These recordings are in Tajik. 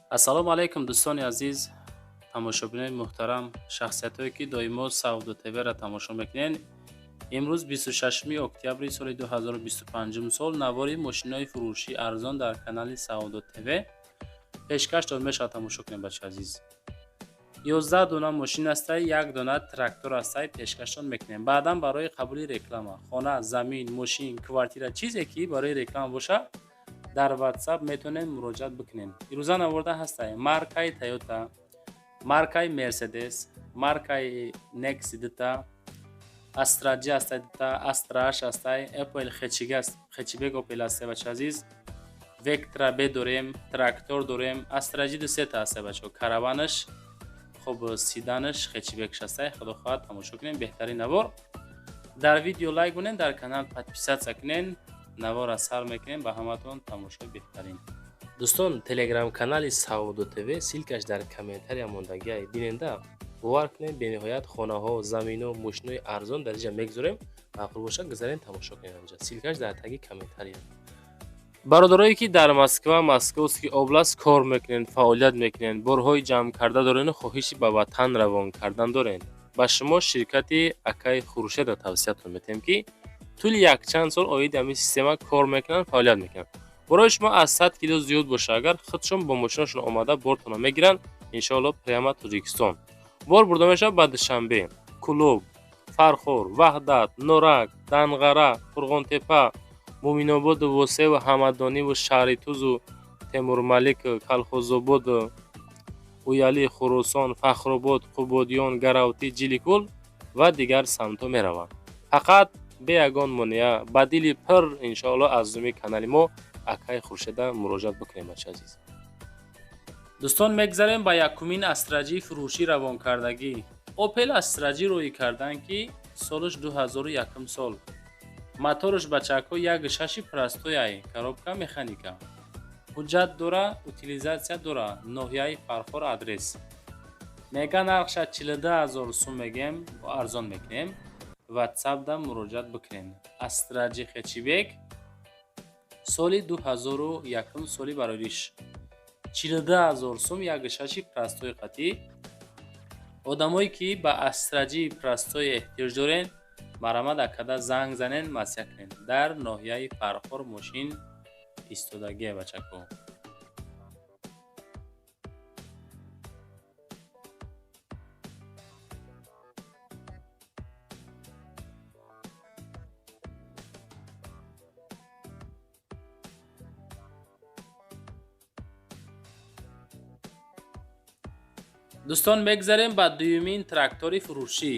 ассалому алайкум дӯстони азиз, тамошобинони муҳтарам, шахсиятҳое ки доимо Сауду ТВ-ро тамошо мекунед. имрӯз 26 октябри соли 2025 сол навори мошинаҳои фурӯшии арзон дар канали Сауду ТВ пешкаш дод мешавад. Тамошо кунед бачаи азиз. 11 дона мошин астай, 1 дона трактор астай пешкашон мекунем. Баъдан барои қабули реклама хона, замин, мошин, квартира чизе ки барои реклама боша дар WhatsApp метонем муроҷиат бикунем. ирӯза наварда ҳастай маркаи Toyota, маркаи Mercedes, маркаи Nexi дита, Astraji астай дита, Astrash астай, Opel Хечибек Opel астай бачаи азиз. Vectra B дорем, трактор дорем, Astraji дусета астай бачаҳо, караванаш, хуб сиданаш Хечибекш астай. Худо хоҳад тамошо кунем беҳтарин навор. Дар видео лайк кунен, дар канал подписатсия кунен. навора сар мекунем ба ҳаматон тамошои беҳтарин. дӯстон, телеграм канали Сауду ТВ силкаш дар комментария мондагиай биненда. бовар кунед бениҳоят хонаҳо, заминҳо, мошинои арзон дар инҷа мегузорем. мақбул боша гузарен тамошо кунед анҷа. силкаш дар таги комментария. бародарое ки дар Москва, Московский област кор мекунен, фаъолият мекунен, борҳои ҷамъ карда дорену хоҳиши ба ватан равон кардан дорен. ба шумо ширкати Акаи Хурушедро тавсиятон метем ки тӯли якчанд сол оиди ҳамин система кор мекунанд, фаъолият мекунанд. борои шумо аз 100 кило зиёд боша, агар худшон бо мошинашон омада бортона мегиранд, иншоалло прямо Тоҷикистон. бор бурда мешавад ба Душанбе, Кулуб, Фархор, Ваҳдат, Норак, Данғара, Фурғонтепа, Муминоbodu, Восеву, Ҳамадониву, Шаҳритузу, Темурмалику, Калхозободу, Уяли, Хурусон, Фахробод, Қубодиён, Гаравтӣ, Ҷиликул ва дигар самтҳо мераванд. фақат бе ягон монеа ба дили пир иншоалло аз зуми канали мо Акаи Хуршеда муроҷиат бикунем бачаи азиз. дӯстон, мегзарем ба якумин Astraji фурӯшӣ равонкардагӣ. Opel Astraji рӯӣ кардан ки солаш 2001 сол. мотораш бачаҳко 1.6 простояй, коробка механика. ҳуҷҷат дора, утилизатсия дора. ноҳияи Фархор адрес. мега нархша 42000 сум мегем, арзон мекунем. WhatsApp-да муроҷиат бикунем. Astraji Хечибек соли 2001 соли бароириш. 42000 сум 1.6 простои қатӣ. одамое ки ба Astraji простои эҳтиёҷ дорен, марамад акада занг занен, масъя кунен. дар ноҳияи Фархор мошин истодагие бачако. дӯстон, мегзарем ба дуюмин трактори фурӯшӣ.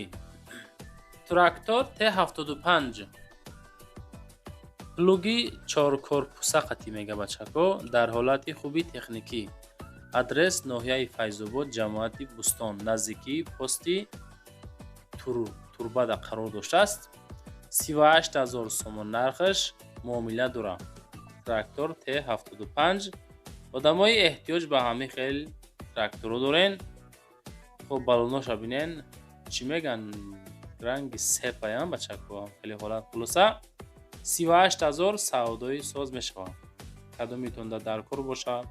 трактор Т75 плуги 4 корпуса қатӣ мега бачако, дар ҳолати хуби техникӣ. адрес ноҳияи Файзобод, ҷамоати Бустон, наздикии пости Турбада қарор доштааст. 38000 сомон нархаш, муомила дора. трактор Т75. одамои эҳтиёҷ ба ҳамин хел тракторо дорен. хуб балоноша бинен, чӣ меган, ранги сепаян бачако, хеле ҳолат хулоса. 38000 савдои соз мешавад. кадомитонда дар кор бошад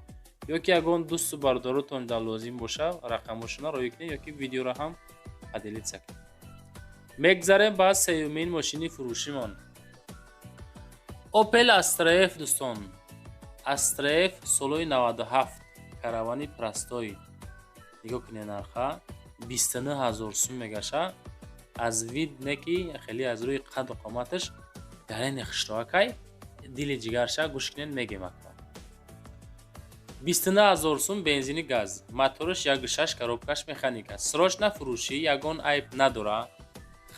ё ки ягон дӯсту бародаротонда лозим боша, рақамошона роӣ кунед ё ки видеоро ҳам аделитсия кунед. мегзарем ба сеюмин мошини фурӯшимон. Opel Astra F дӯстон. Astra F солои 97, каравани простои. нигоҳ кунед нарха 29000 сум мегаша. аз вид неки хеле аз рӯи қаду қоматаш дарени хиштроакай дили ҷигарша гӯш кунед мегем акна. 29000 сум бензини газ. мотораш 1.6 коробкаш механика. срочна фурӯшӣ, ягон айб надора.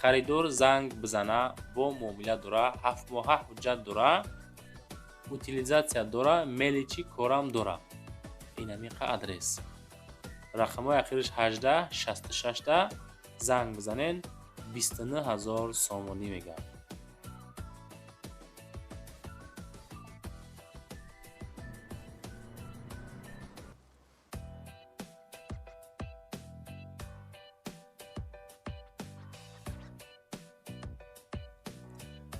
харидор занг бизана, бо муомила дора. 7 моҳа ҳуҷҷат дора. утилизатсия дора. меличи корам дора. инамиқа адрес. рақамҳои ахираш 1866 занг бизанен. 29000 сомонӣ мегӯяд.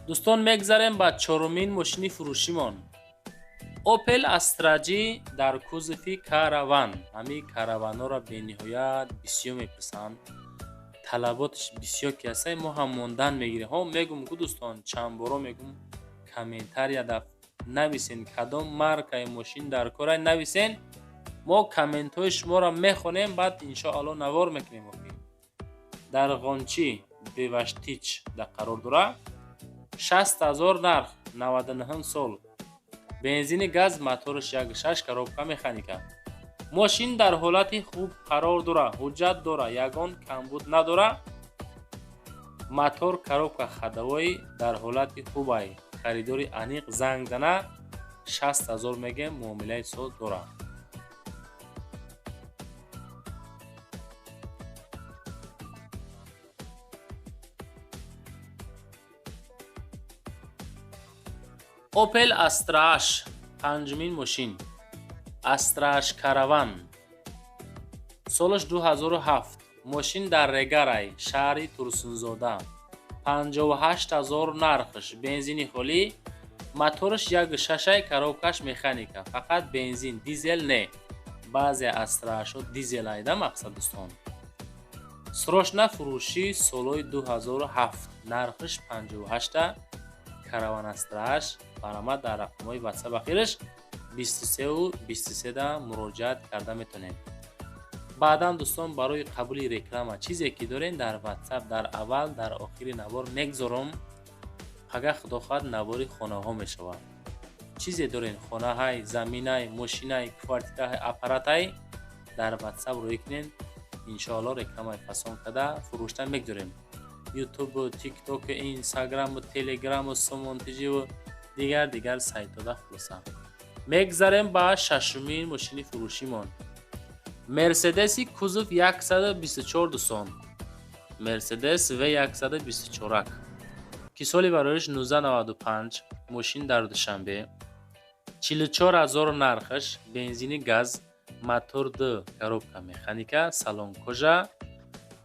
дӯстон, мегзарем ба чорумин мошини фурӯшимон. Opel Astra-G дар кузови караван. Ҳамин караванҳоро бениҳоят бисёр меписанд. Талаботаш бисёр ки ҳастаи мо ҳам мондан мегирем. Мегум ку дӯстон, чанд боро мегум комментарияда нависен кадом маркаи мошин дар корай нависен. Мо комментҳои шуморо мехонем, баъд иншоалло навор мекунем. Дар ғончи Беваштич да қарор дора. 60,000 нарх, 99 сол. Бензини газ, моториш 1.6 коробка механика. Мошин дар ҳолати хуб қарор дора, ҳуҷҷат дора, ягон камбуд надора. Мотор, коробка ходовой дар ҳолати хубай. Харидори аниқ занг зана, 60,000 мегем, муомилаи соз дора. Opel Astra-H панҷумин мошин. Astra-H караван. Солаш 2007. Мошин дар Регарай, шаҳри Турсунзода. 58,000 нархш. Бензини холӣ. Моториш 1.6, коробкаш механика. Фақат бензин, дизел не. Баъзе Astra-H дизел айда мақсад дӯстон. Срочна фурӯшӣ солҳои 2007. Нархш 58. Караван Astra-H. Баромад дар рақамҳои WhatsApp ахираш 23 و 23 да муроҷиат карда метонем. баъдан дӯстон барои қабули реклама чизе ки дорем дар WhatsApp дар аввал дар охири навор мегзорам. ага худо хоҳад навори хонаҳо мешавад. чизе дорем хонаҳай, заминай, мошинай, квартираҳай, аппаратай дар WhatsApp рӯй кунен. иншоалло рекламаи фасон када фурӯшта мегзорем. YouTube, TikTok, Instagram, Telegram, Somonтижи ва дигар сайтода хулоса. мегзарем ба шашумин мошини фурӯшимон. Мерседеси кузов 124 дӯстон. Мерседес V124 ки соли бароиш 1995. Мошин дар Душанбе. 44,000 нархаш. Бензини газ, мотор 2, коробка механика, салон кожа,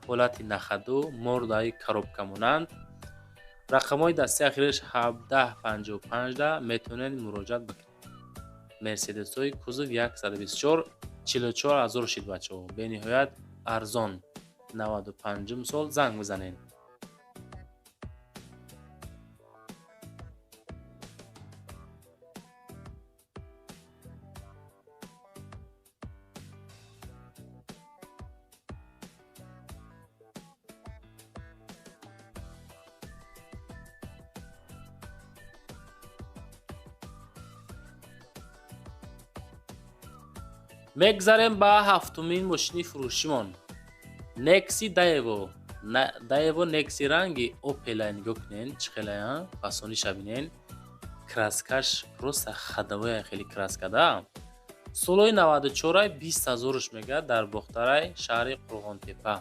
ҳолати нахаду, мордаи коробка монанд. рақамҳои дастии ахираш 1755 да метавонед муроҷиат бикунед. мерседесҳои кузов 124 44,000 шид бачаҳо. бениҳоят арзон. 95 сол занг бизанед. мегзарем ба ҳафтумин мошини фурӯшимон. Nexi Daewoo. Daewoo Nexi ранги Opel-ай нигоҳ кунед. Чӣ хелая фасониша бинен. Краскаш просто ходовая хеле краскада. Солҳои 94-ай 20,000 мегӯяд дар Бохтарай, шаҳри Қурғонтепа.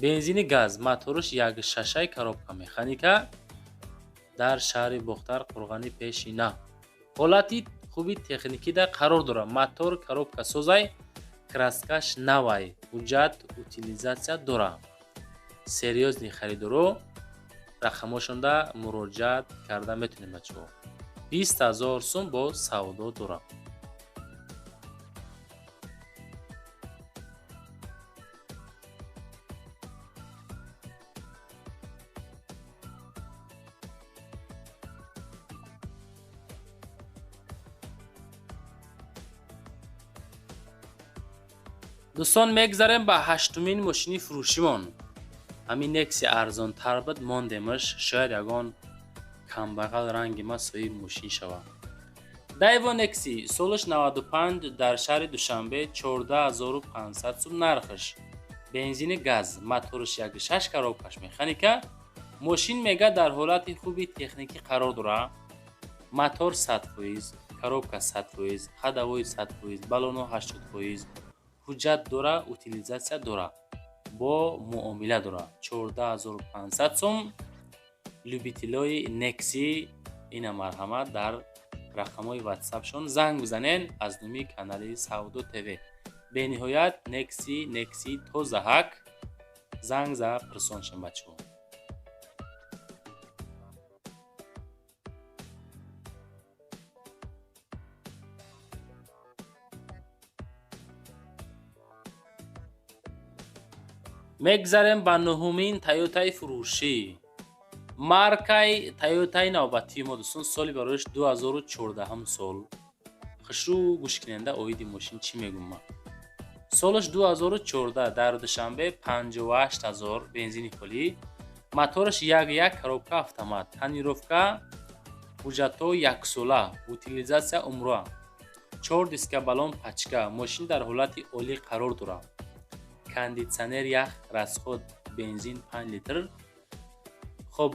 Бензини газ, моториш 1.6, коробка механика. дар шаҳри Бохтар, Қурғани Пешина. ҳолати хуби техникида қарор дора. мотор, коробка созай, краскаш навай, ҳуҷҷат утилизатсия дора. серьёзни харидоро рақамошонда муроҷиат карда метавонем бачаҳо. 20,000 сум бо савдо дора. дӯстон мегзарем ба ҳаштумин мошини фурӯшимон. ҳамин Nexi арзонтар буд, мондемаш. шояд ягон камбағал ранги ма соҳиби мошин шавад. Daewoo Nexi солаш 95 дар шаҳри Душанбе. 14,500 сум нархаш. бензини газ, моториш 1.6, коробкаш механика. мошин мега дар ҳолати хуби техникӣ қарор дора. мотор 100%, коробка 100%, ходовой 100%, баллоно 80%. ҳуҷҷат дора, утилизатсия дора. бо муомила дора. 14,500 сум. любителои Nexi ина марҳамат дар рақамҳои WhatsApp-шон занг бизанен аз номи канали Савдо ТВ. бениҳоят Nexi тозаҳак занг за пирсоншон бачаҳо. мегзарем ба нуҳумин Toyota фурӯшӣ. Маркаи Toyota навбатии мо дӯстон соли барояш 2014 сол. Хушрӯ гӯшкунанда оиди мошин чӣ мегӯм ман. Солаш 2014 дар душанбе 58000 бензини холӣ, мотораш 1.1 коробка автомат, тонировка ҳуҷҷатҳо яксола, утилизатсия умра, 4 диска балон пачка, мошин дар ҳолати олӣ қарор дорад. Кондитсионер ях, расход бензин 5 литр. хоб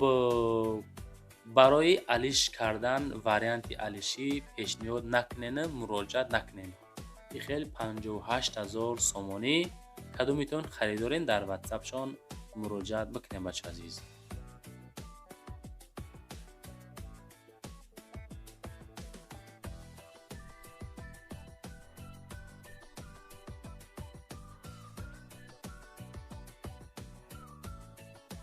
барои алиш кардан варианти алишӣ пешниҳод накунед, муроҷиат накунед. бихел 58000 сомонӣ кадомитон харидорен дар ватсапшон муроҷиат бикунед бачаи азиз.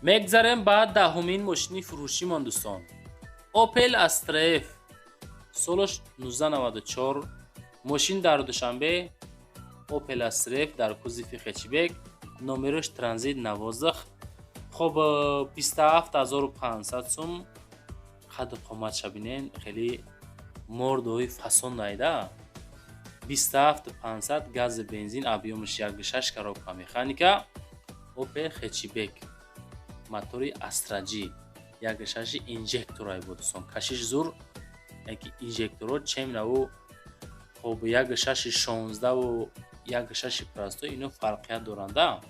мегзарем ба даҳумин мошини фурӯшимон дӯстон. Opel Astra F солаш 1994, мошин дар душанбе Opel Astra F дар кузофи хечбек, номерош транзит 12. хоб 27500 сум. қадр қоматша бинен хеле мордои фасон найда. 27500 гази бензин, объёмаш 1.6 коробка механика, Opel хечбек, мотори Astra G 1.6 инжекторай буд сон. Кашиш зур яки инжекторот чем наву хоб 1.6 16 ва 1.6 просто ино фарқият доранда.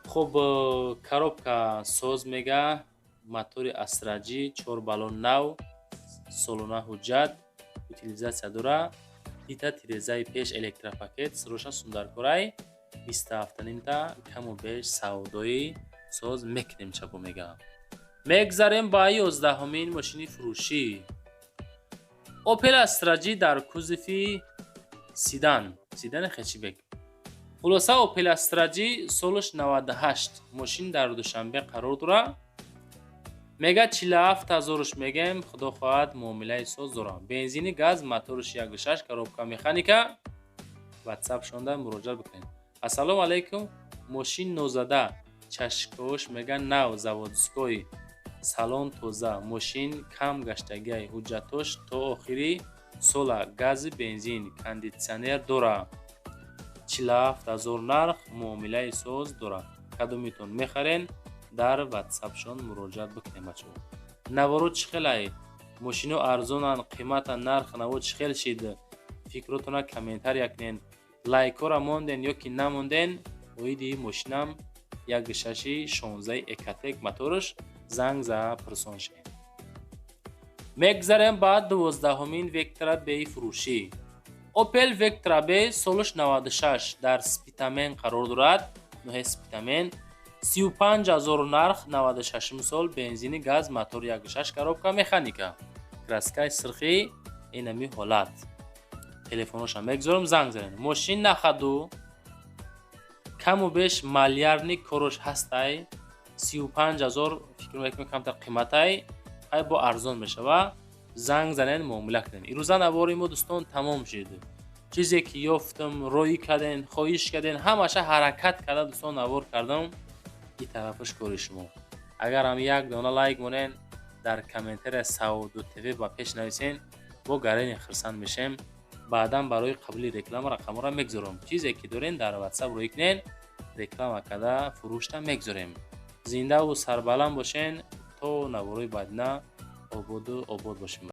хоб коробка соз мега, мотори Astra G 4 балон нав, солона ҳуҷҷат, утилизатсия дора, дита тирезаи пеш электропакет, сроша сундаркорай 27 каму беш савдои соз мекунем чапо мега. мегзарем ба 11-умин мошини фурӯшӣ. Opel Astra G дар кузофи седани хечбек. хулоса Opel Astra G солаш 98, мошин дар душанбе қарор дора. мега 47000 мегем, худо хоҳад муомилаи соз дорам. Бензини газ, моториш 1.6 коробка механика. WhatsApp шонда муроҷиат бикунед. Ассалому алайкум, мошин нозада, чашкош мега нав, заводскои, салон тоза, мошин кам гаштагиай, ҳуҷҷатош то охири сола, гази бензин, кондитсионер дора, 47000 нарх, муомилаи соз дора. кадомитон мехарен дар WhatsAppшон муроҷиат бикунед бачаҳо. наворо чӣ хелай? мошино арзонан, қимата, нарх наво чӣ хел шид? фикротона комментария кунед. лайкора монден ё ки намонден? оиди мошинам 1.6 16 Ecotec мотораш, занг за пирсон шед. мегзарем ба 12-умин Vectra B фурӯшӣ. Opel Vectra B солаш 96 дар спитамен қарор дорад, ноҳе спитамен, 35000 нарх, 96 сол, бензини газ, мотор 1.6 коробка механика, краскаи сирхи инами ҳолат. телефоноша мегзорам, занг занед. мошин нахаду каму беш малярни корош ҳастай, 35000 фикр мекунам камтар қиматай, ай бо арзон мешава. занг занед, муомила кунед. ирӯза навори мо дӯстон тамом шид. чизе ки ёфтам, роӣ карден, хоҳиш карден, ҳамаша ҳаракат карда дӯстон навор кардам. ин тарафаш кори шумо. агарам як дона лайк монен, дар комментария Saudo TV ба пеш нависен, бо гарани хирсанд мешем. баъдан барои қабули реклама рақамора мегзорам. чизе ки дорен дар WhatsApp рӯй кунед, реклама када фурӯшта мегзорем. зиндаву сарбаланд бошен. то наворои баъдина ободу обод бошем.